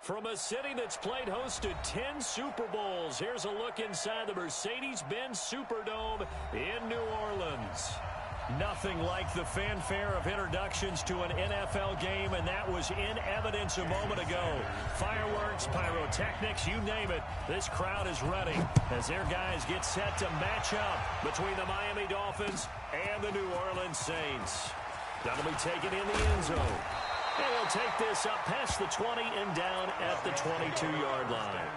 From a city that's played host to 10 Super Bowls, here's a look inside the Mercedes-Benz Superdome in New Orleans. Nothing like the fanfare of introductions to an NFL game, and that was in evidence a moment ago. Fireworks, pyrotechnics, you name it. This crowd is ready as their guys get set to match up between the Miami Dolphins and the New Orleans Saints. That'll be taken in the end zone. And he'll take this up past the 20 and down at the 22-yard line.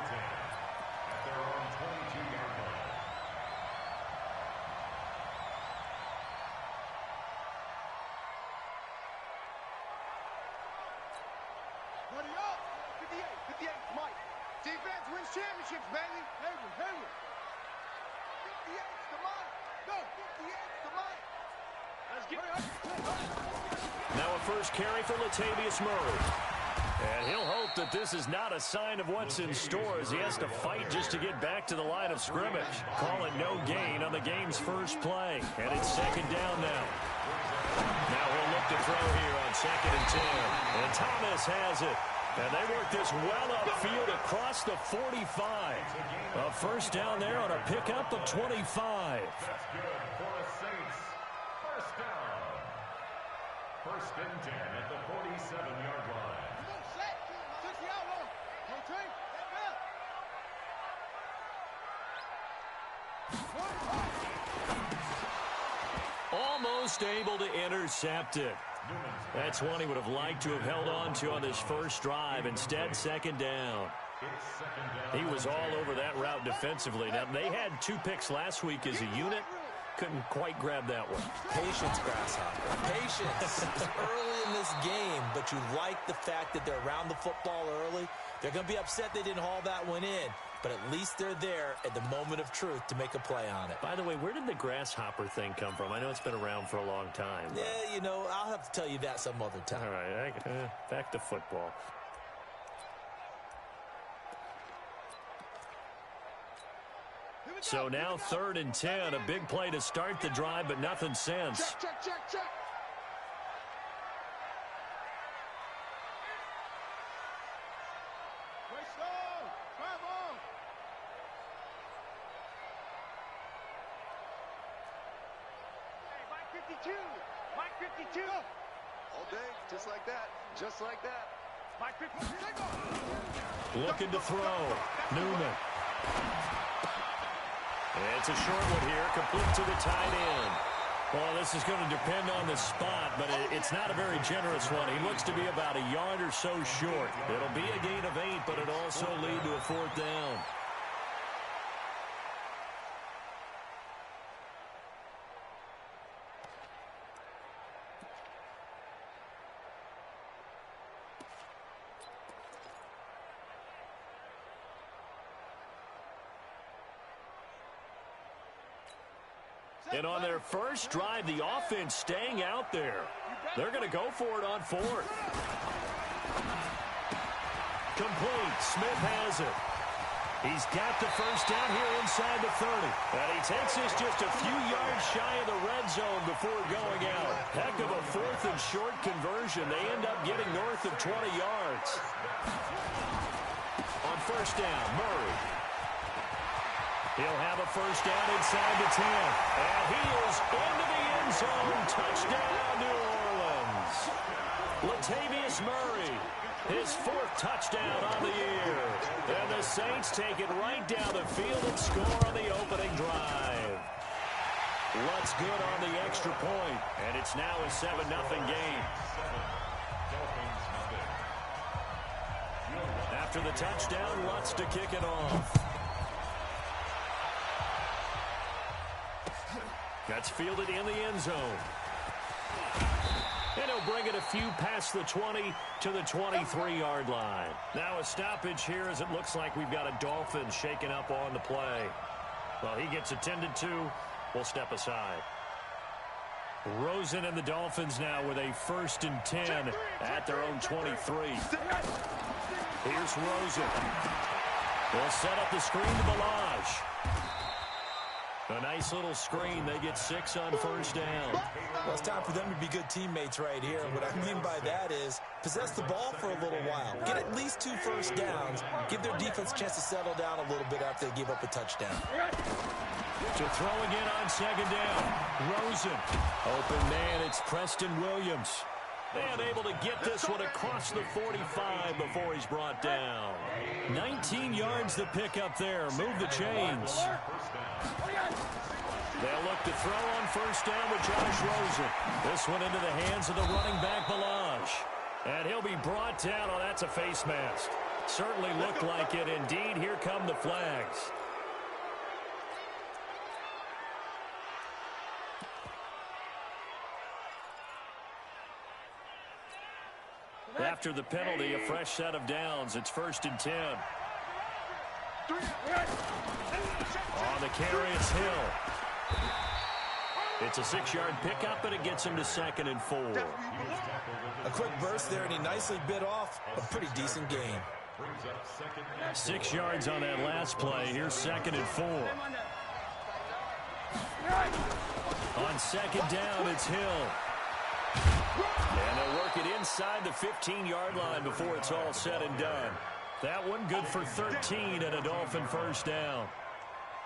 Championships, baby. Hayward. 58's the money. Go. 58's the money. Let's get it. Now a first carry for Latavius Murray. And he'll hope that this is not a sign of what's in store as he has to fight just to get back to the line of scrimmage. Call it no gain on the game's first play. And it's second down now. Now he'll look to throw here on 2nd and 10. And Thomas has it. And they work this well upfield across the 45. A first down there on a pickup of 25. That's good for the Saints. First down. 1st and 10 at the 47-yard line. Almost able to intercept it. That's one he would have liked to have held on to on this first drive. Instead, second down. He was all over that route defensively. Now, they had 2 picks last week as a unit. Couldn't quite grab that one. Patience, Grasshopper. Patience. It's early in this game, but you like the fact that they're around the football early. They're going to be upset they didn't haul that one in, but at least they're there at the moment of truth to make a play on it. By the way, where did the grasshopper thing come from? I know it's been around for a long time. Yeah, you know, I'll have to tell you that some other time. All right, back to football. So now 3rd and 10, a big play to start the drive, but nothing since. Check. Mike 52. All day, just like that. Mike 52. Looking to throw. Newman. It's a short one here, complete to the tight end. Well, this is going to depend on the spot, but it's not a very generous one. He looks to be about a yard or so short. It'll be a gain of 8, but it'll also lead to a 4th down. And on their first drive, the offense staying out there. They're going to go for it on 4th. Complete. Smith has it. He's got the first down here inside the 30. And he takes this just a few yards shy of the red zone before going out. Heck of a 4th and short conversion. They end up getting north of 20 yards. On first down, Murray. He'll have a first down inside the 10. And he is into the end zone. Touchdown, New Orleans. Latavius Murray, his 4th touchdown on the year. And the Saints take it right down the field and score on the opening drive. Lutz good on the extra point. And it's now a 7-0 game. After the touchdown, Lutz to kick it off. That's fielded in the end zone. And he'll bring it a few past the 20 to the 23-yard line. Now a stoppage here as it looks like we've got a Dolphin shaken up on the play. Well, he gets attended to. We'll step aside. Rosen and the Dolphins now with a 1st and 10 at their own 23. Here's Rosen. They'll set up the screen to Ballage. A nice little screen. They get 6 on first down. Well, it's time for them to be good teammates right here. And what I mean by that is possess the ball for a little while. Get at least 2 first downs. Give their defense a chance to settle down a little bit after they give up a touchdown. To throw again on second down. Rosen. Open man, it's Preston Williams. And able to get this one across the 45 before he's brought down. 19 yards to pick up there. Move the chains. They'll look to throw on first down with Josh Rosen. This one into the hands of the running back, Ballage. And he'll be brought down. Oh, that's a face mask. Certainly looked like it. Indeed, here come the flags. After the penalty, a fresh set of downs. It's 1st and 10. On the carry, it's Hill. It's a 6-yard pickup, and it gets him to 2nd and 4. A quick burst there, and he nicely bit off a pretty decent gain. 6 yards on that last play. Here's 2nd and 4. On 2nd down, it's Hill. And they'll work it inside the 15-yard line before it's all said and done. That one good for 13 and a Dolphin first down.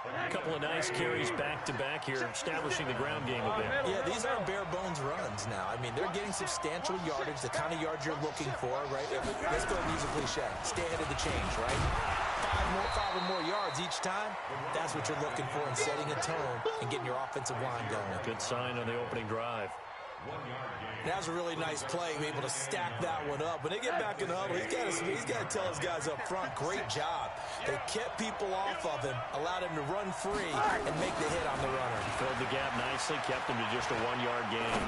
A couple of nice carries back-to-back here, establishing the ground game a bit. Yeah, these aren't bare-bones runs now. I mean, they're getting substantial yardage, the kind of yards you're looking for, right? Let's go and use a cliche. Stay ahead of the change, right? 5 or more yards each time, that's what you're looking for in setting a tone and getting your offensive line going. Good sign on the opening drive. That was a really nice play, able to stack that one up. When they get back in the huddle, he's got to tell his guys up front, great job. They kept people off of him, allowed him to run free, and make the hit on the runner. Filled the gap nicely, kept him to just a 1-yard gain.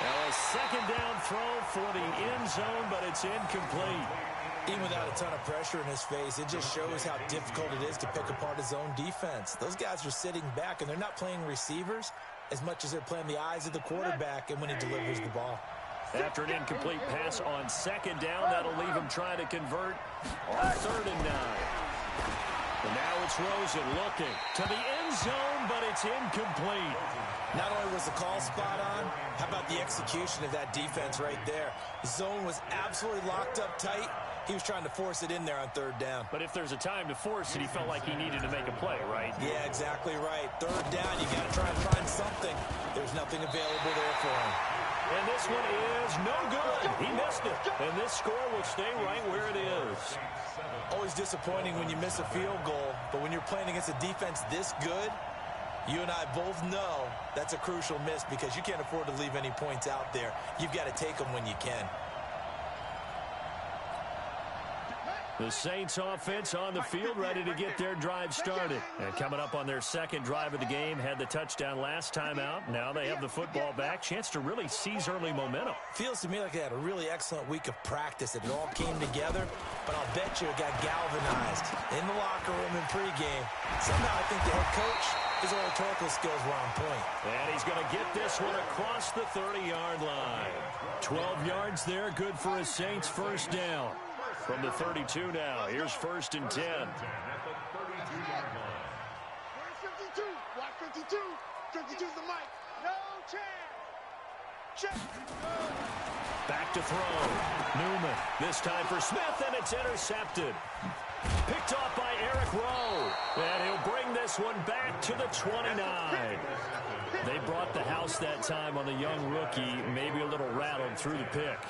Now a 2nd down throw for the end zone, but it's incomplete. Even without a ton of pressure in his face, it just shows how difficult it is to pick apart his own defense. Those guys are sitting back, and they're not playing receivers as much as they're playing the eyes of the quarterback and when he delivers the ball. After an incomplete pass on 2nd down, that'll leave him trying to convert on 3rd and 9. And now it's Rosen looking to the end zone, but it's incomplete. Not only was the call spot on, how about the execution of that defense right there? The zone was absolutely locked up tight. He was trying to force it in there on 3rd down. But if there's a time to force it, he felt like he needed to make a play, right? Yeah, exactly right. 3rd down, you got to try and find something. There's nothing available there for him. And this one is no good. He missed it. And this score will stay right where it is. Always disappointing when you miss a field goal, but when you're playing against a defense this good, you and I both know that's a crucial miss because you can't afford to leave any points out there. You've got to take them when you can. The Saints offense on the field, ready to get their drive started. And coming up on their 2nd drive of the game, had the touchdown last time out. Now they have the football back. Chance to really seize early momentum. Feels to me like they had a really excellent week of practice. It all came together, but I'll bet you it got galvanized in the locker room in pregame. Somehow I think the head coach, his oratorical skills were on point. And he's going to get this one across the 30-yard line. 12 yards there, good for a Saints first down. From the 32 now, here's 1st and 10. 52, block 52. 52's the mic. No chance. Check. Back to throw. Newman, this time for Smith, and it's intercepted. Picked off by Eric Rowe. And he'll bring this one back to the 29. They brought the house that time on the young rookie, maybe a little rattled through the pick.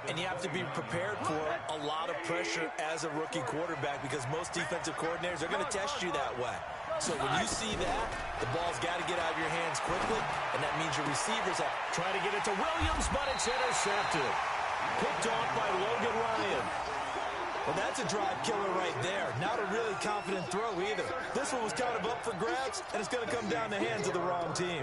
And you have to be prepared for a lot of pressure as a rookie quarterback because most defensive coordinators are going to test you that way. So when you see that, the ball's got to get out of your hands quickly, and that means your receivers have trying to get it to Williams, but it's intercepted. Picked off by Logan Ryan. Well, that's a drive killer right there. Not a really confident throw either. This one was kind of up for grabs, and it's going to come down the hands of the wrong team.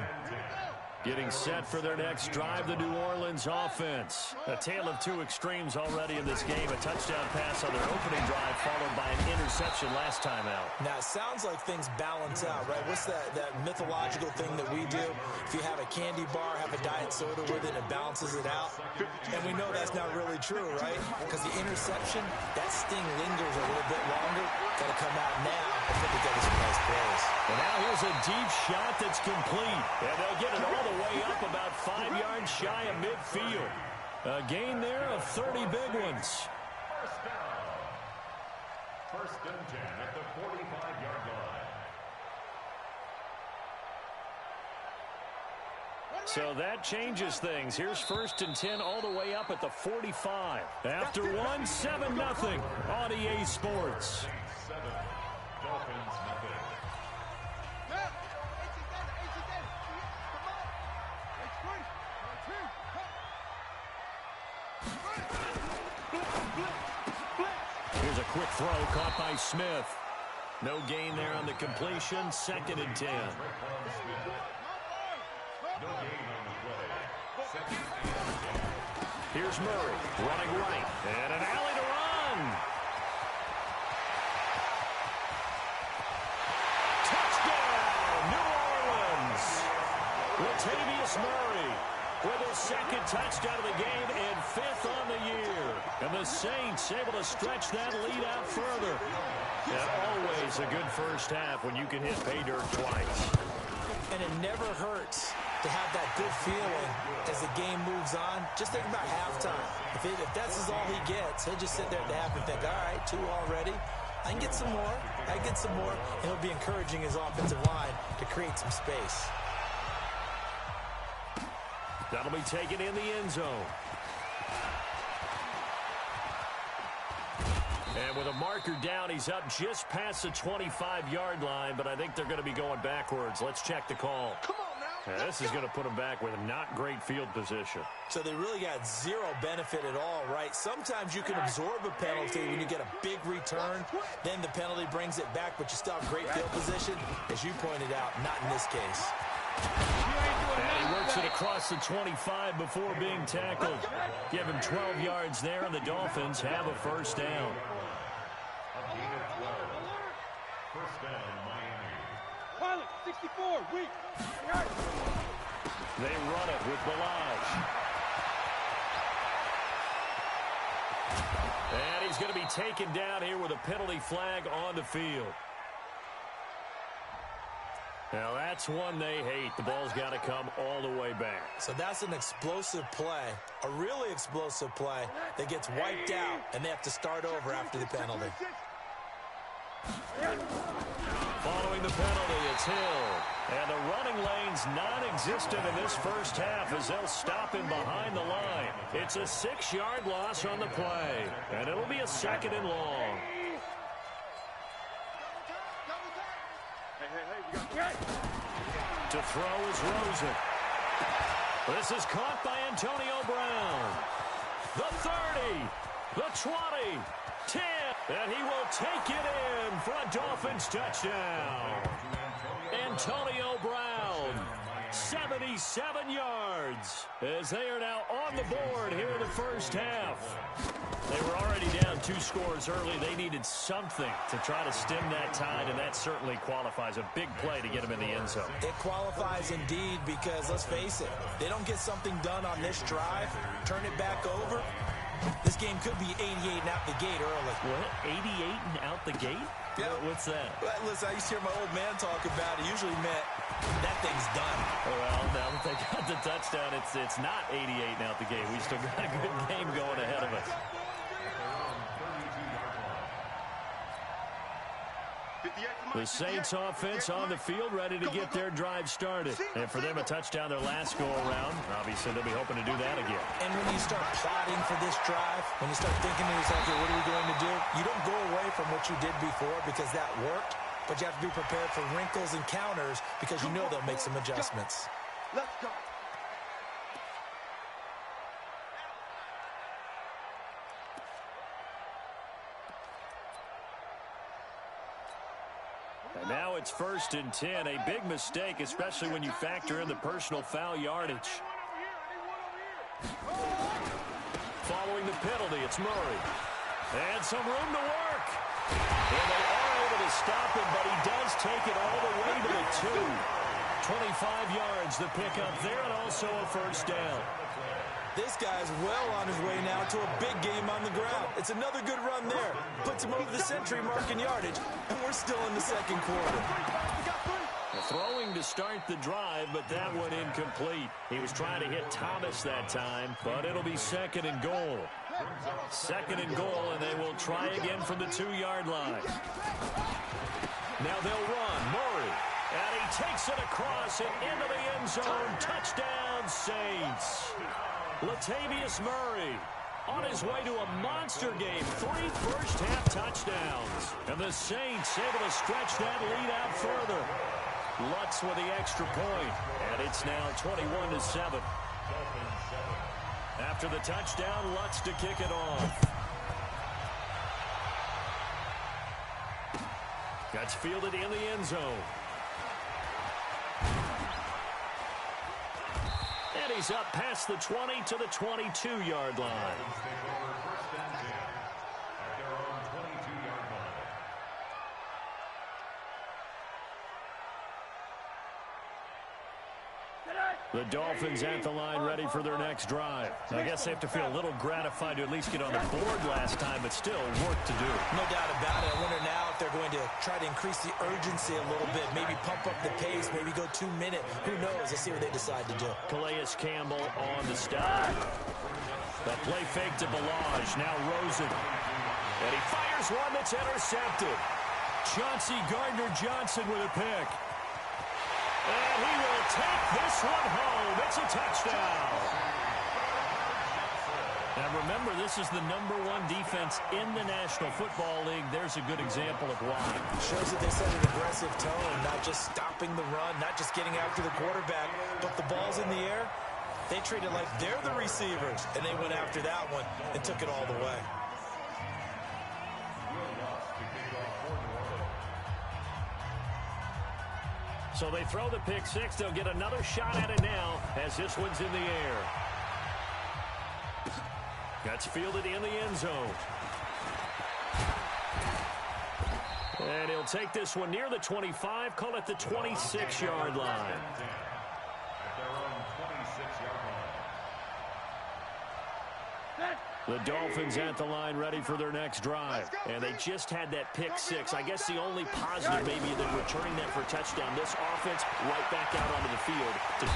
Getting set for their next drive, the New Orleans offense. A tale of 2 extremes already in this game. A touchdown pass on their opening drive, followed by an interception last time out. Now, it sounds like things balance out, right? What's that mythological thing that we do? If you have a candy bar, have a diet soda with it, it balances it out. And we know that's not really true, right? Because the interception, that sting lingers a little bit longer. Got to come out now and put together some nice plays. And now here's throws a deep shot that's complete. And they'll get it all the way up about 5 yards shy of midfield. A gain there of 30 big ones. First down. First and 10 at the 45-yard line. So that changes things. Here's first and 10 all the way up at the 45. After one, 7-0 on EA Sports. 7. Dolphins nothing. Here's a quick throw caught by Smith. No gain there on the completion. Second and 10. No gain on the play. Second and 10. Here's Murray running right. And an alley to run. Touchdown, New Orleans. Latavius Murray with his second touchdown of the game and 5th on the year. And the Saints able to stretch that lead out further. And always a good first half when you can hit pay dirt twice. And it never hurts to have that good feeling as the game moves on. Just think about halftime. If that's all he gets, he'll just sit there at the half and think, all right, 2 already. I can get some more. I can get some more. And he'll be encouraging his offensive line to create some space. That'll be taken in the end zone. And with a marker down, he's up just past the 25-yard line, but I think they're going to be going backwards. Let's check the call. Come on now. This is going to put him back with not great field position. So they really got zero benefit at all, right? Sometimes you can absorb a penalty when you get a big return. Then the penalty brings it back, but you still have great field position. As you pointed out, not in this case. And he works it across the 25 before being tackled. Give him 12 yards there, and the Dolphins have a first down. A gain of 12. First down, Miami. Pilot, 64, weak. They run it with Balaj. And he's going to be taken down here with a penalty flag on the field. Now, that's one they hate. The ball's got to come all the way back. So that's an explosive play, a really explosive play that gets wiped out, and they have to start over after the penalty. Following the penalty, it's Hill. And the running lane's non-existent in this first half as they'll stop him behind the line. It's a 6-yard loss on the play, and it'll be a second and long. To throw is Rosen. This is caught by Antonio Brown. The 30, the 20, 10, and he will take it in for a Dolphins touchdown. Antonio Brown, 77 yards, as they are now on the board here in the first half. They were already down 2 scores early. They needed something to try to stem that tide, and that certainly qualifies. A big play to get them in the end zone. It qualifies indeed because, let's face it, they don't get something done on this drive, turn it back over, this game could be 88 and out the gate early. What? 88 and out the gate? Yeah. What's that? Well, listen, I used to hear my old man talk about it. Usually meant that thing's done. Well, now that they got the touchdown, it's not 88 and out the gate. We still got a good game going ahead of us. The Saints offense on the field, ready to get their drive started. And for them, a touchdown their last go-around. Obviously, they'll be hoping to do that again. And when you start plotting for this drive, when you start thinking to yourself, okay, what are we going to do? You don't go away from what you did before because that worked, but you have to be prepared for wrinkles and counters because you know they'll make some adjustments. Let's go. And now it's first and 10. A big mistake, especially when you factor in the personal foul yardage. Following the penalty, it's Murray. And some room to work. And they are able to stop him, but he does take it all the way to the 2. 25 yards the pickup there, and also a first down. This guy's well on his way now to a big game on the ground. It's another good run there. Puts him over the century mark in yardage, and we're still in the second quarter. The throw to start the drive, but that one incomplete. He was trying to hit Thomas that time, but it'll be second and goal. Second and goal, and they will try again from the 2-yard line. Now they'll run. Murray. And he takes it across and into the end zone. Touchdown, Saints. Latavius Murray on his way to a monster game. 3 first-half touchdowns. And the Saints able to stretch that lead out further. Lutz with the extra point. And it's now 21-7. After the touchdown, Lutz to kick it off. That's fielded in the end zone. And he's up past the 20 to the 22-yard line. The Dolphins at the line, ready for their next drive. I guess they have to feel a little gratified to at least get on the board last time, but still work to do. No doubt about it. I wonder now if they're going to try to increase the urgency a little bit, maybe pump up the pace, maybe go 2-minute. Who knows? Let's see what they decide to do. Calais Campbell on the stop. That play fake to Ballage. Now Rosen. And he fires one that's intercepted. Chauncey Gardner-Johnson with a pick. And he will take this one home. It's a touchdown. Now remember, this is the #1 defense in the National Football League. There's a good example of why. It shows that they set an aggressive tone, not just stopping the run, not just getting after the quarterback, but the ball's in the air. They treat it like they're the receivers, and they went after that one and took it all the way. So they throw the pick six. They'll get another shot at it now as this one's in the air. That's fielded in the end zone. And he'll take this one near the 25, call it the 26-yard line. The Dolphins at the line, ready for their next drive. And they just had that pick six. I guess the only positive maybe than returning that for a touchdown. This offense right back out onto the field.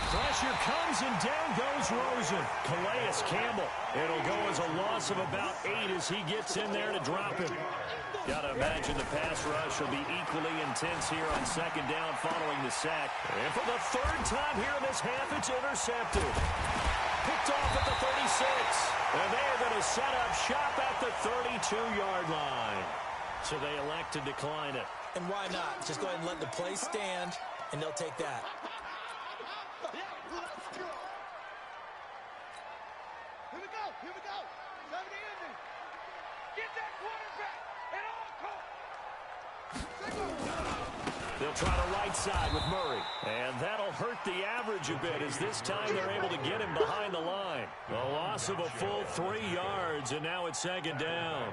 Pressure comes and down goes Rosen. Calais Campbell. It'll go as a loss of about 8 as he gets in there to drop him. Got to imagine the pass rush will be equally intense here on second down following the sack. And for the 3rd time here in this half, it's intercepted. Picked off at the 36. And they are going to set up shop at the 32-yard line. So they elect to decline it. And why not? Just go ahead and let the play stand, and they'll take that. Here we go. Here we go. 70 ending. Get that quarterback at all costs. They'll try the right side with Murray. And that'll hurt the average a bit as this time they're able to get him behind the line. A loss of a full 3 yards, and now it's second down.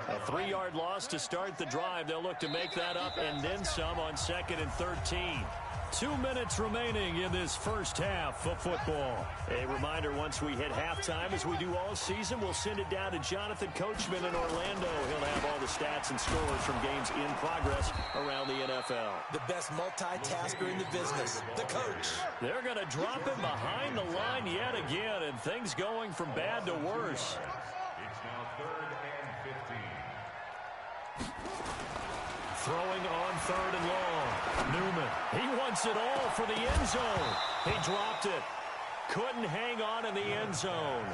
A 3-yard loss to start the drive. They'll look to make that up and then some on 2nd and 13. 2 minutes remaining in this first half of football. A reminder, once we hit halftime, as we do all season, we'll send it down to Jonathan Coachman in Orlando. He'll have all the stats and scores from games in progress around the NFL. The best multitasker in the business, the coach. They're going to drop him behind the line yet again, and things going from bad to worse. It's now 3rd and 15. Throwing on 3rd and long. Newman, he wants it all for the end zone. He dropped it. Couldn't hang on in the end zone.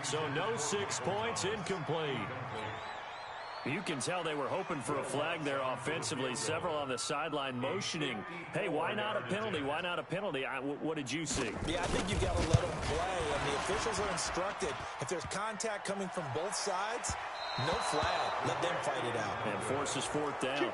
So no 6 points, incomplete. You can tell they were hoping for a flag there offensively. Several on the sideline motioning. Hey, why not a penalty? Why not a penalty? What did you see? Yeah, I think you've got to let them play. And the officials are instructed, if there's contact coming from both sides, no flag. Let them fight it out. And forces 4th down.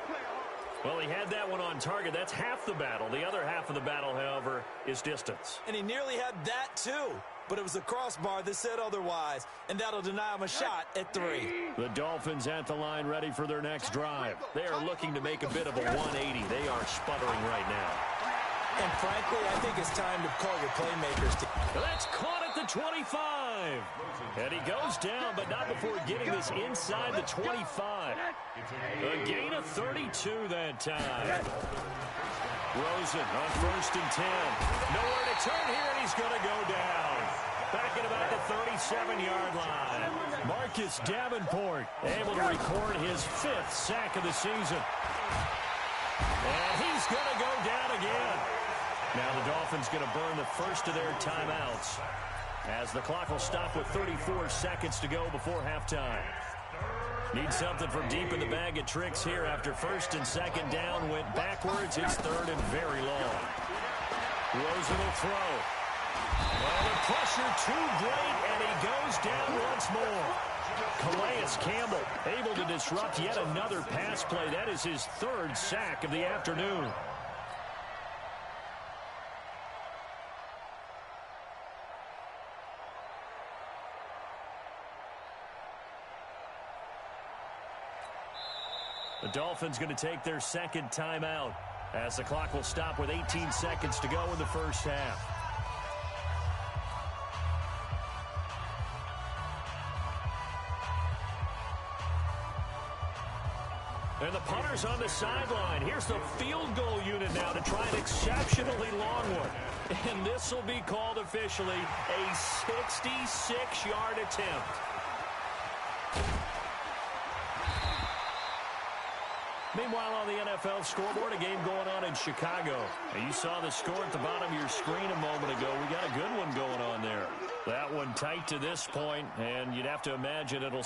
Well, he had that one on target. That's half the battle. The other half of the battle, however, is distance. And he nearly had that, too. But it was the crossbar that said otherwise, and that'll deny him a shot at 3. The Dolphins at the line, ready for their next drive. They are looking to make a bit of a 180. They are sputtering right now. And frankly, I think it's time to call your playmakers. That's caught at the 25. And he goes down, but not before getting this inside the 25. A gain of 32 that time. Rosen on 1st and 10. Nowhere to turn here, and he's going to go down. Back at about the 37-yard line. Marcus Davenport able to record his 5th sack of the season. And he's going to go down again. Now the Dolphins going to burn the first of their timeouts as the clock will stop with 34 seconds to go before halftime. Need something from deep in the bag of tricks here after 1st and 2nd down went backwards. It's 3rd and very long. Rosen will throw. Well, the pressure too great, and he goes down once more. Calais Campbell able to disrupt yet another pass play. That is his 3rd sack of the afternoon. The Dolphins going to take their 2nd timeout as the clock will stop with 18 seconds to go in the first half. And the punter's on the sideline. Here's the field goal unit now to try an exceptionally long one. And this will be called officially a 66-yard attempt. Meanwhile, on the NFL scoreboard, a game going on in Chicago. And you saw the score at the bottom of your screen a moment ago. We got a good one going on there. That one tight to this point, and you'd have to imagine it'll...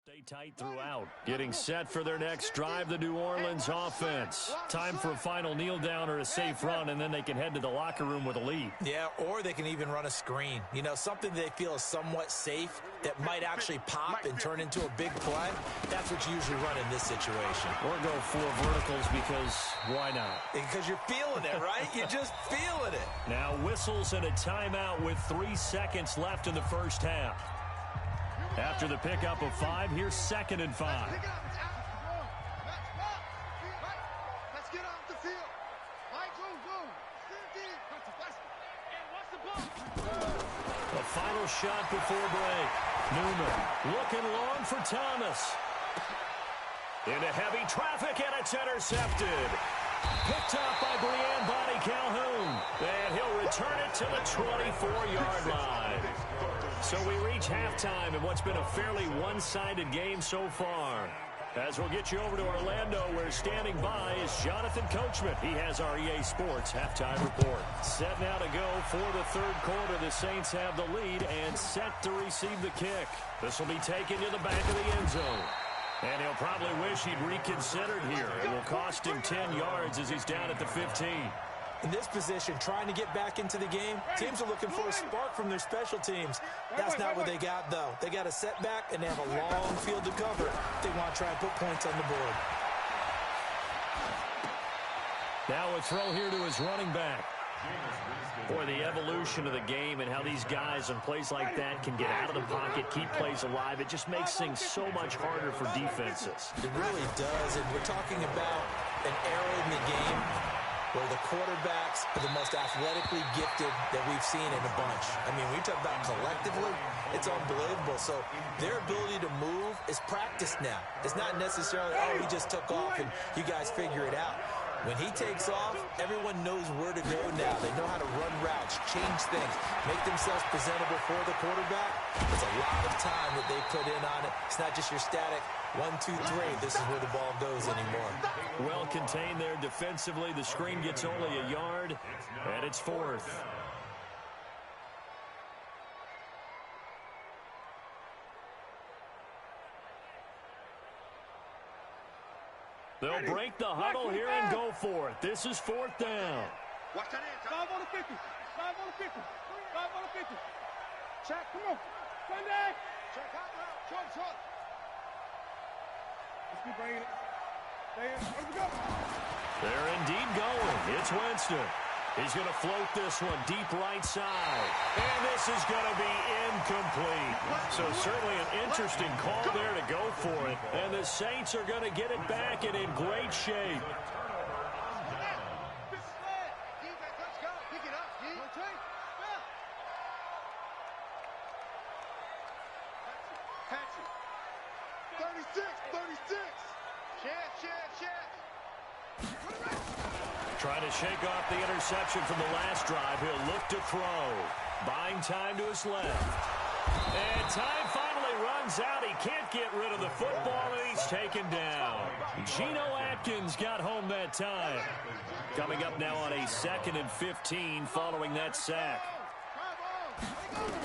Stay tight throughout. Getting set for their next drive, the New Orleans offense. Time for a final kneel down or a safe run, and then they can head to the locker room with a lead. Yeah, or they can even run a screen. You know, something they feel is somewhat safe that might actually pop and turn into a big play. That's what you usually run in this situation. Or go 4 verticals because why not? Because you're feeling it, right? You're just feeling it. Now whistles and a timeout with 3 seconds left in the first half. After the pickup of 5, here's 2nd and 5. Let's get off the field. The final shot before break. Newman looking long for Thomas. Into heavy traffic, and it's intercepted. Picked up by Brian Body Calhoun. And he'll return it to the 24-yard line. So we reach halftime in what's been a fairly one-sided game so far. As we'll get you over to Orlando, where standing by is Jonathan Coachman. He has our EA Sports halftime report. Set now to go for the 3rd quarter. The Saints have the lead and set to receive the kick. This will be taken to the back of the end zone. And he'll probably wish he'd reconsidered here. It will cost him 10 yards as he's down at the 15. In this position, trying to get back into the game, teams are looking for a spark from their special teams. That's not what they got, though. They got a setback, and they have a long field to cover. They want to try and put points on the board. Now a throw here to his running back. Boy, the evolution of the game and how these guys in plays like that can get out of the pocket, keep plays alive, it just makes things so much harder for defenses. It really does, and we're talking about an era in the game where the quarterbacks are the most athletically gifted that we've seen in a bunch. I mean, when you talk about collectively, it's unbelievable. So their ability to move is practiced now. It's not necessarily, oh, he just took off and you guys figure it out. When he takes off, everyone knows where to go now. They know how to run routes, change things, make themselves presentable for the quarterback. It's a lot of time that they put in on it. It's not just your static 1, 2, 3. This is where the ball goes anymore. Well contained there defensively. The screen gets only a yard, and it's 4th. They'll break the huddle here and go for it. This is 4th down. Watch that end. 5 on the 50. 5 on the 50. 5 on the 50. 50. Check, come on. Sunday. Check out now. Short. Let's keep bringing it. Stay in. Let's go. They're indeed going. It's Winston. He's going to float this one deep right side. And this is going to be incomplete. So certainly an interesting call there to go for it. And the Saints are going to get it back and in great shape. Trying to shake off the interception from the last drive. He'll look to throw. Buying time to his left. And time finally runs out. He can't get rid of the football, and he's taken down. Geno Atkins got home that time. Coming up now on a 2nd and 15 following that sack.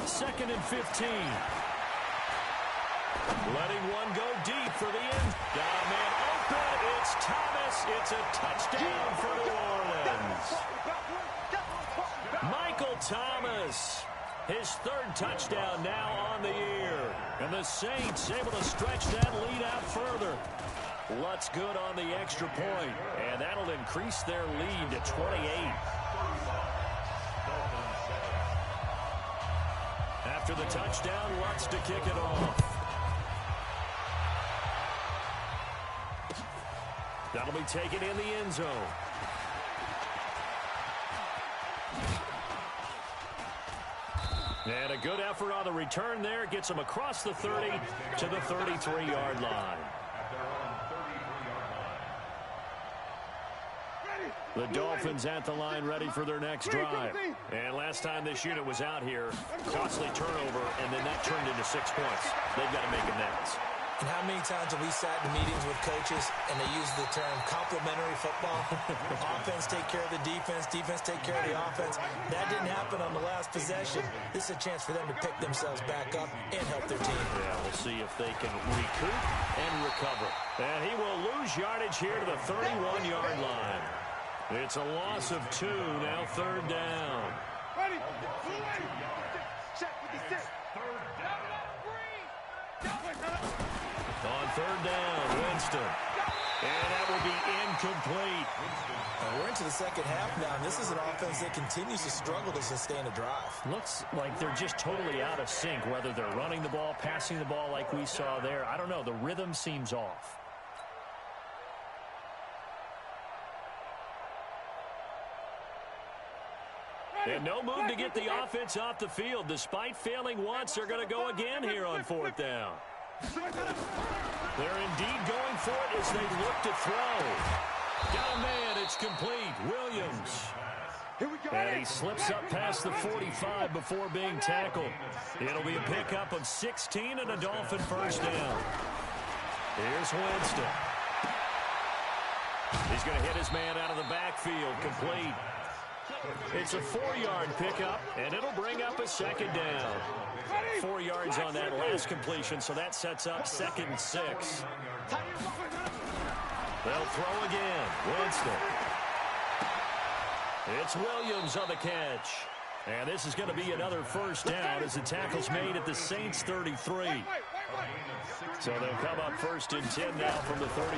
2nd and 15. Letting one go deep for the end. Got a man open. It's Thomas. It's a touchdown for New Orleans. Michael Thomas. His 3rd touchdown now on the year. And the Saints able to stretch that lead out further. Lutz good on the extra point. And that'll increase their lead to 28. After the touchdown, Lutz to kick it off. That'll be taken in the end zone. And a good effort on the return there. Gets him across the 30 to the 33-yard line. The Dolphins at the line ready for their next drive. And last time this unit was out here, costly turnover, and then that turned into 6 points. They've got to make amends. And how many times have we sat in meetings with coaches and they use the term complementary football? Offense take care of the defense, defense take care of the offense. That didn't happen on the last possession. This is a chance for them to pick themselves back up and help their team. Yeah, we'll see if they can recoup and recover. And he will lose yardage here to the 31-yard line. It's a loss of 2, now 3rd down. Ready. Check with the 6. On 3rd down, Winston. And that will be incomplete. We're into the 2nd half now, and this is an offense that continues to struggle to sustain a drive. Looks like they're just totally out of sync, whether they're running the ball, passing the ball like we saw there. I don't know. The rhythm seems off. And no move to get the offense off the field. Despite failing once, they're going to go again here on 4th down. They're indeed going for it as they look to throw. Got a man. It's complete. Williams. And he slips up past the 45 before being tackled. It'll be a pickup of 16 and a Dolphin 1st down. Here's Winston. He's going to hit his man out of the backfield. Complete. It's a 4-yard pickup, and it'll bring up a 2nd down. 4 yards on that last completion, so that sets up 2nd and 6. They'll throw again. Winston. It's Williams on the catch. And this is going to be another 1st down as the tackle's made at the Saints 33. So they'll come up 1st and 10 now from the 33.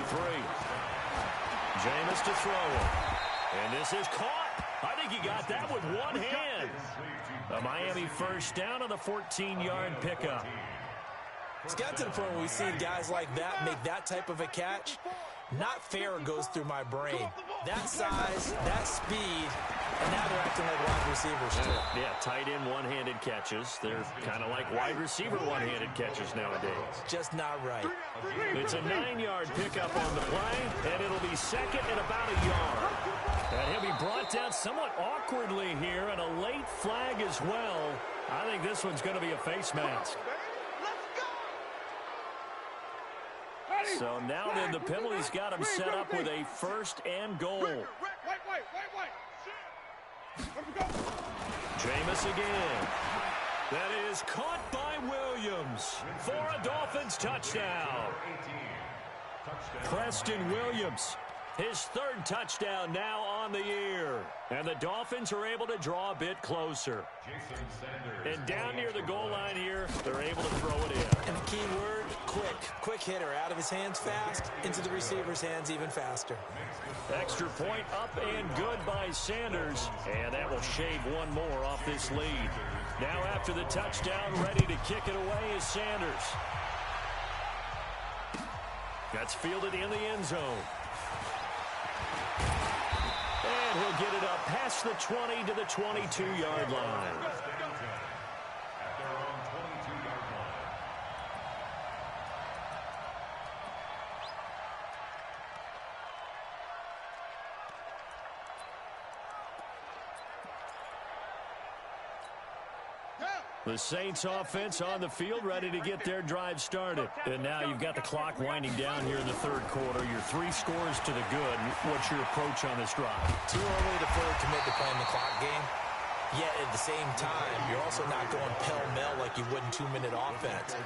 Jameis to throw it. And this is caught. I think he got that with one hand. A Miami 1st down on the 14-yard pickup. It's got to the point where we see guys like that make that type of a catch. Not fair goes through my brain. That size, that speed, and now they're acting like wide receivers too. Yeah, tight end one-handed catches. They're kind of like wide receiver one-handed catches nowadays. Just not right. It's a 9-yard pickup on the play, and it'll be 2nd and about a yard. And he'll be brought down somewhat awkwardly here, and a late flag as well. I think this one's going to be a face mask. So now then the penalty's got him set up with a 1st and goal. Jameis again. That is caught by Williams for a Dolphins touchdown. Preston Williams His third touchdown now on the year. And the Dolphins are able to draw a bit closer. And down near the goal line here, they're able to throw it in. And the key word, quick. Quick hitter. Out of his hands fast, into the receiver's hands even faster. Extra point up and good by Sanders. And that will shave one more off this lead. Now after the touchdown, ready to kick it away is Sanders. That's fielded in the end zone. And he'll get it up past the 20 to the 22-yard line. At their own 22-yard line. The Saints offense on the field ready to get their drive started. And now you've got the clock winding down here in the third quarter. Your 3 scores to the good. What's your approach on this drive? Too early to fully commit to playing the clock game. Yet at the same time, you're also not going pell-mell like you would in 2-minute offense.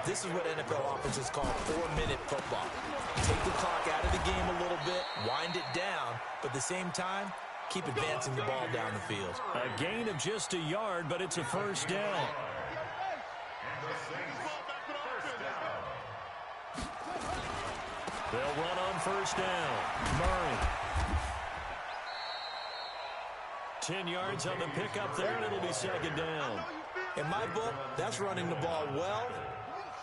This is what NFL offenses call 4-minute football. Take the clock out of the game a little bit, wind it down, but at the same time, keep advancing the ball down the field. A gain of just a yard, but it's a first down. They'll run on first down. Murray. 10 yards on the pickup there, and it'll be second down. In my book, that's running the ball well,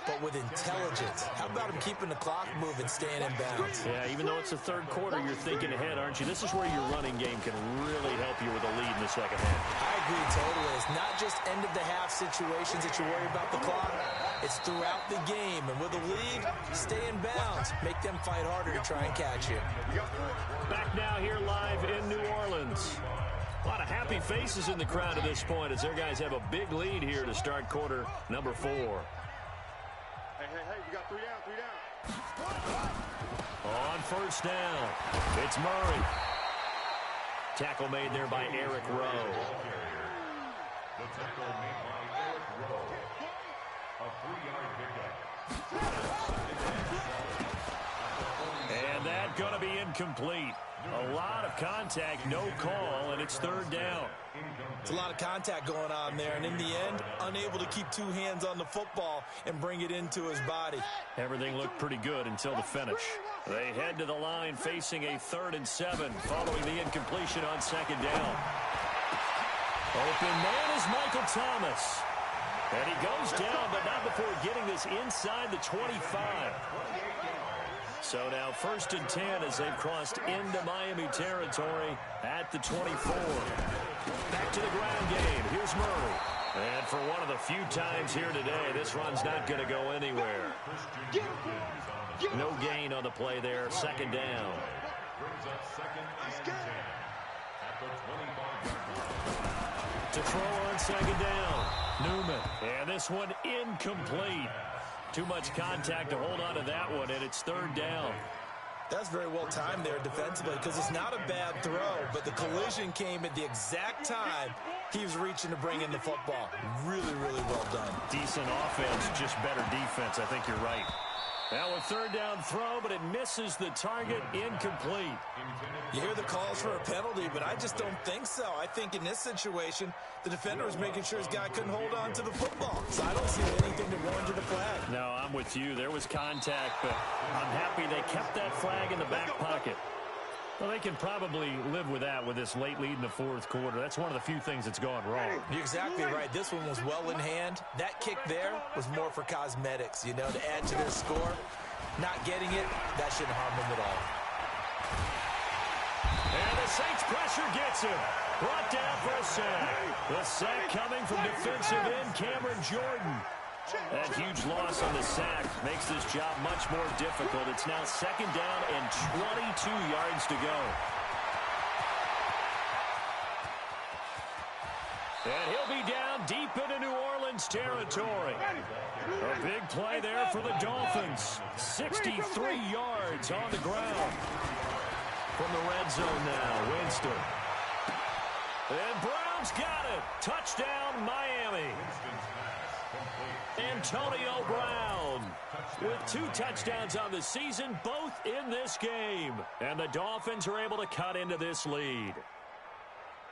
but with intelligence. How about him keeping the clock moving, staying in bounds? Yeah, even though it's the third quarter, you're thinking ahead, aren't you? This is where your running game can really help you with a lead in the second half. I agree totally. It's not just end-of-the-half situations that you worry about the clock. It's throughout the game. And with a lead, stay in bounds. Make them fight harder to try and catch you. Back now here live in New Orleans. A lot of happy faces in the crowd at this point as their guys have a big lead here to start quarter number 4. Hey, we got 3 down. On first down, it's Murray. Tackle made there by Eric Rowe. The tackle made by Eric Rowe. A 3-yard pickup. And that going to be incomplete. A lot of contact, no call, and it's third down. It's a lot of contact going on there, and in the end, unable to keep 2 hands on the football and bring it into his body. Everything looked pretty good until the finish. They head to the line facing a 3rd and 7 following the incompletion on second down. Open man is Michael Thomas. And he goes down, but not before getting this inside the 25. So now 1st and 10 as they've crossed into Miami territory at the 24. Back to the ground game. Here's Murray. And for one of the few times here today, this run's not going to go anywhere. No gain on the play there. Second down. Brings up 2nd and 10 at the 25-yard line. To throw on second down. Newman. And this one incomplete. Too much contact to hold on to that one, and it's third down. That's very well timed there defensively because it's not a bad throw, but the collision came at the exact time he was reaching to bring in the football. Really, really well done. Decent offense, just better defense. I think you're right. Now a third down throw, but it misses the target, incomplete. You hear the calls for a penalty, but I just don't think so. I think in this situation, the defender was making sure his guy couldn't hold on to the football. So I don't see anything that warranted a flag. No, I'm with you. There was contact, but I'm happy they kept that flag in the back pocket. Well, they can probably live with that with this late lead in the 4th quarter. That's one of the few things that's gone wrong. You're exactly right. This one was well in hand. That kick there was more for cosmetics, you know, to add to their score. Not getting it, that shouldn't harm them at all. And the Saints pressure gets him. Brought down for a sack. The sack coming from defensive end Cameron Jordan. That huge loss on the sack makes this job much more difficult. It's now second down and 22 yards to go. And he'll be down deep into New Orleans territory. A big play there for the Dolphins. 63 yards on the ground. From the red zone now, Winston. And Brown's got it. Touchdown, Miami. Antonio Brown. down. With 2 touchdowns on the season, both in this game. And the Dolphins are able to cut into this lead.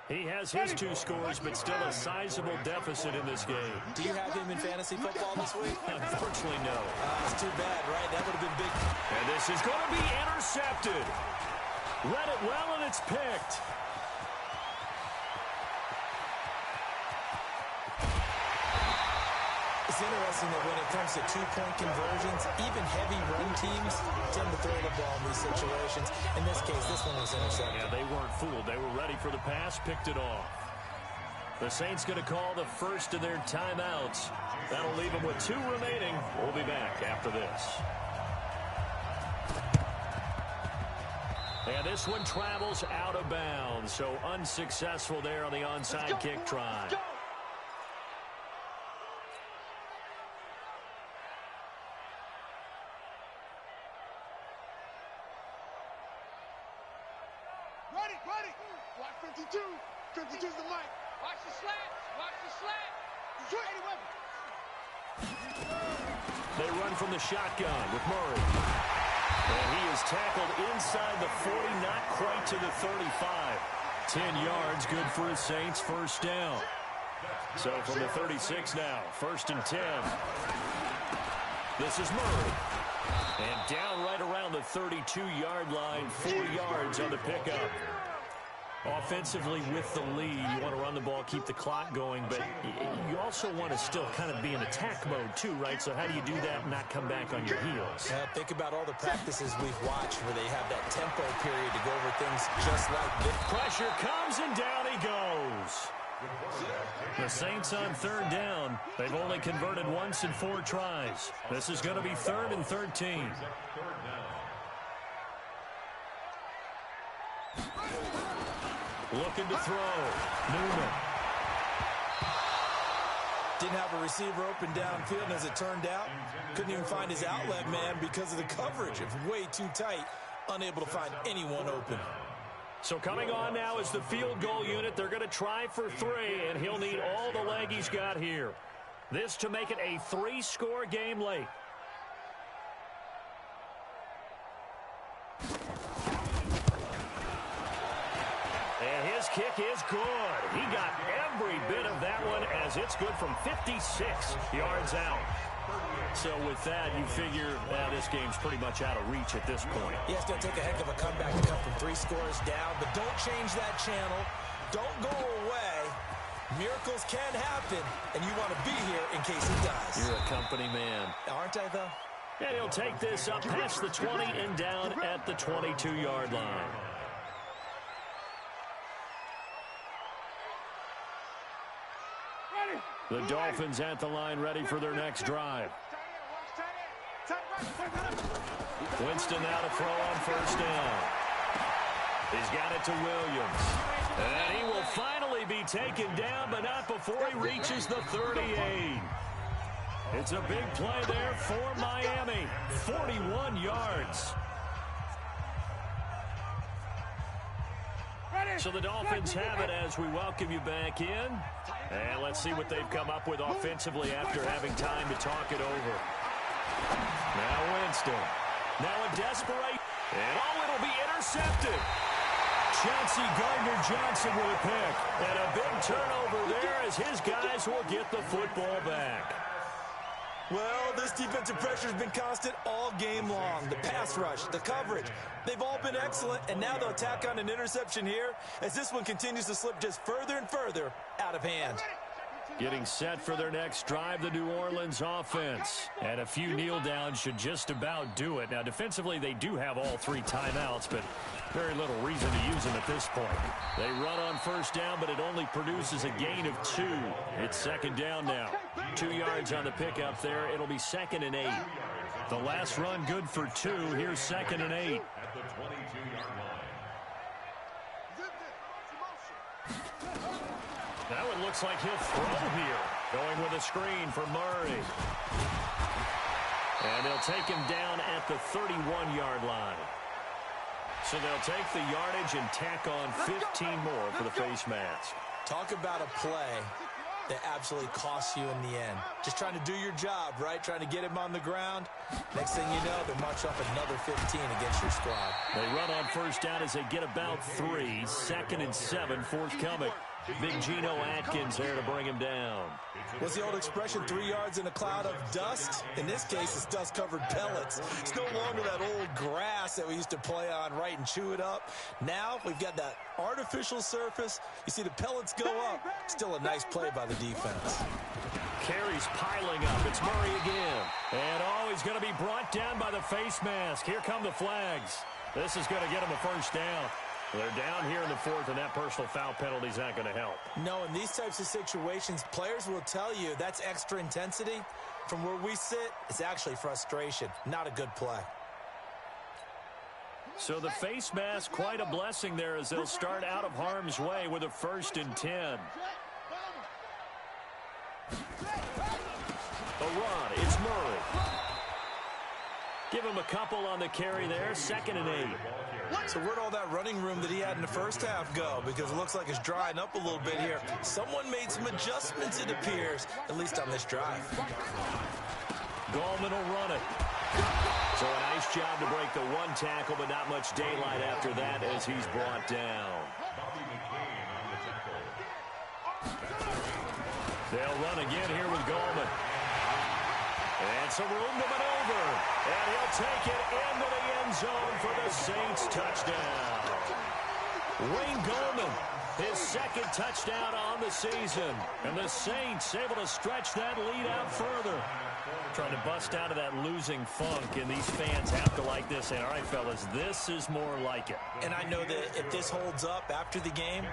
He has his 2 scores, but still a sizable deficit in this game. Do you have him in fantasy football this week? Unfortunately, no. It's too bad, right? That would have been big. And this is going to be intercepted. Read it well, and it's picked. It's interesting that when it comes to 2-point conversions, even heavy run teams tend to throw the ball in these situations. In this case, this one was intercepted. Yeah, they weren't fooled. They were ready for the pass, picked it off. The Saints going to call the first of their timeouts. That'll leave them with 2 remaining. We'll be back after this. And this one travels out of bounds, so unsuccessful there on the onside kick try. Ready. Watch 52. 52's the mic. Watch the slant. Watch the slant. They run from the shotgun with Murray. And he is tackled inside the 40, not quite to the 35. 10 yards, good for the Saints, first down. So from the 36 now, 1st and 10. This is Murray. And down right around the 32-yard line, 4 yards on the pickup. Offensively with the lead, you want to run the ball, keep the clock going, but you also want to still kind of be in attack mode too, right? So how do you do that and not come back on your heels? Think about all the practices we've watched where they have that tempo period to go over things just like this. Pressure comes and down he goes. The Saints on 3rd down. They've only converted once in 4 tries. This is going to be 3rd and 13. Looking to throw. Newman. Didn't have a receiver open downfield, and as it turned out, couldn't even find his outlet man because of the coverage. It was way too tight, unable to find anyone open. So coming on now is the field goal unit. They're going to try for 3, and he'll need all the leg he's got here. This to make it a 3-score game late. And his kick is good. He got every bit of that one as it's good from 56 yards out. So with that, you figure this game's pretty much out of reach at this point. He has to take a heck of a comeback to come from 3 scores down, but don't change that channel. Don't go away. Miracles can happen, and you want to be here in case it does. You're a company man. Aren't I, though? And he'll take this up past the 20 and down at the 22-yard line. The Dolphins at the line ready for their next drive. Winston now to throw on 1st down. He's got it to Williams. And he will finally be taken down, but not before he reaches the 38. It's a big play there for Miami. 41 yards. So the Dolphins have it as we welcome you back in. And let's see what they've come up with offensively after having time to talk it over. Now Winston. Now a desperate. And it'll be intercepted. Chauncey Gardner-Johnson with a pick. And a big turnover there as his guys will get the football back. Well, this defensive pressure has been constant all game long. The pass rush, the coverage, they've all been excellent, and now they'll tack on an interception here as this one continues to slip just further and further out of hand. Getting set for their next drive, the New Orleans offense. And a few kneel downs should just about do it. Now, defensively, they do have all 3 timeouts, but very little reason to use them at this point. They run on 1st down, but it only produces a gain of 2. It's 2nd down now. 2 yards on the pickup there. It'll be 2nd and 8. The last run good for 2. Here's 2nd and 8. At the 22-yard line. Now it looks like he'll throw here. Going with a screen for Murray. And they'll take him down at the 31-yard line. So they'll take the yardage and tack on 15 more for the face mask. Talk about a play that absolutely costs you in the end. Just trying to do your job, right? Trying to get him on the ground. Next thing you know, they're marching up another 15 against your squad. They run on first down as they get about 3. 2nd and 7 forthcoming. Big Geno Atkins there to bring him down. What's the old expression, 3 yards in a cloud of dust? In this case, it's dust-covered pellets. It's no longer that old grass that we used to play on, right, and chew it up. Now we've got that artificial surface. You see the pellets go up. Still a nice play by the defense. Carries piling up. It's Murray again. And, he's going to be brought down by the face mask. Here come the flags. This is going to get him a first down. They're down here in the 4th, and that personal foul penalty is not going to help. No, in these types of situations, players will tell you that's extra intensity. From where we sit, it's actually frustration. Not a good play. So the face mask, quite a blessing there as they'll start out of harm's way with a 1st and 10. A run. It's Murray. Give him a couple on the carry there. 2nd and 8. So where'd all that running room that he had in the first half go? Because it looks like it's drying up a little bit here. Someone made some adjustments, it appears, at least on this drive. Gallman will run it. So a nice job to break the 1 tackle, but not much daylight after that as he's brought down. They'll run again here with Gallman. And some room to maneuver. And he'll take it into the end zone for the Saints touchdown. Wayne Gallman, his 2nd touchdown on the season. And the Saints able to stretch that lead out further. Trying to bust out of that losing funk, and these fans have to like this. And all right, fellas, this is more like it. And I know that if this holds up after the game,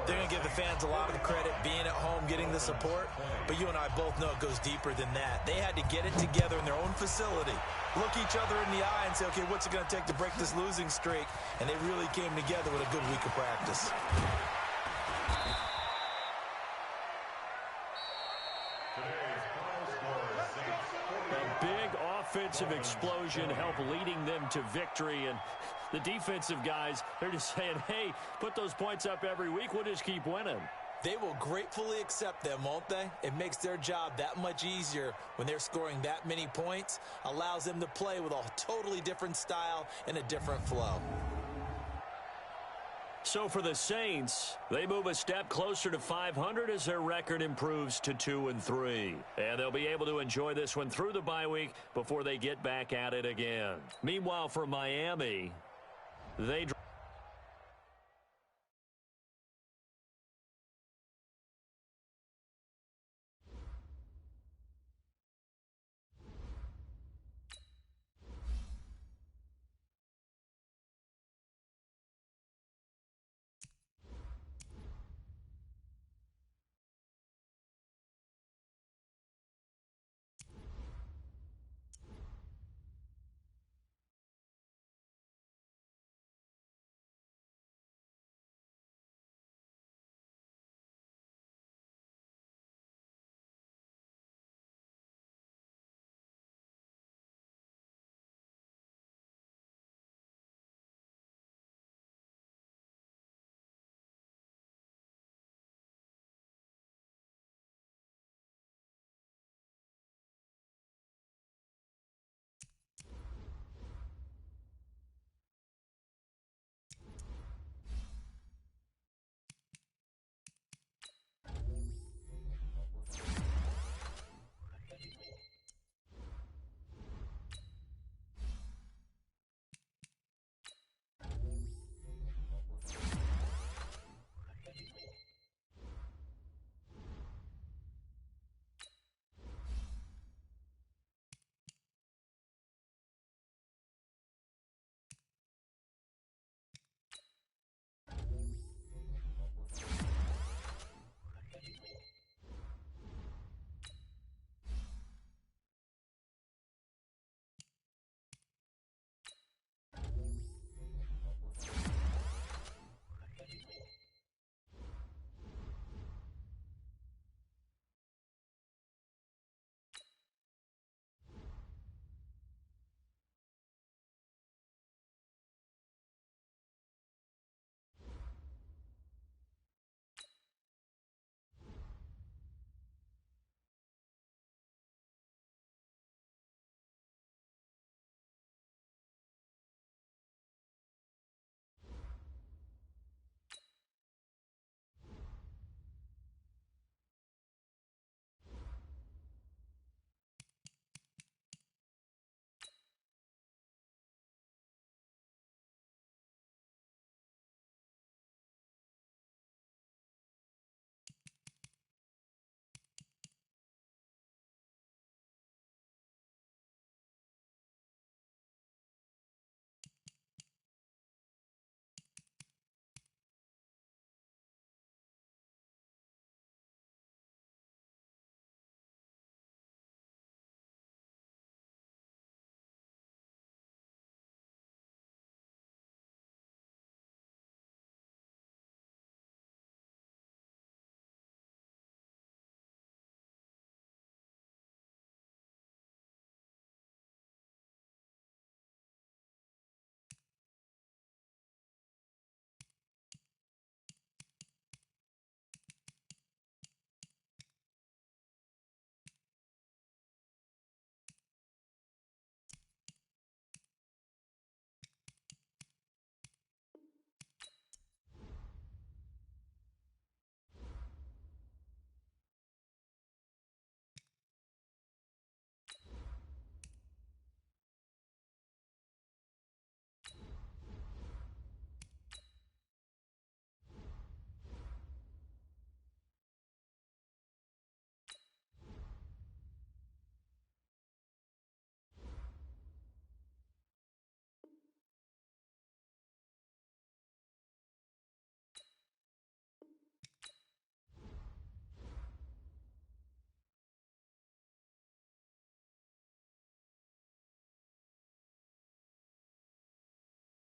they're going to give the fans a lot of the credit being at home, getting the support. But you and I both know it goes deeper than that. They had to get it together in their own facility, look each other in the eye and say, okay, what's it going to take to break this losing streak? And they really came together with a good week of practice. Offensive explosion help leading them to victory, and the defensive guys, they're just saying, hey, put those points up every week, we'll just keep winning. They will gratefully accept them, won't they? It makes their job that much easier when they're scoring that many points, allows them to play with a totally different style and a different flow. So for the Saints, they move a step closer to 500 as their record improves to 2-3. And they'll be able to enjoy this one through the bye week before they get back at it again. Meanwhile, for Miami, they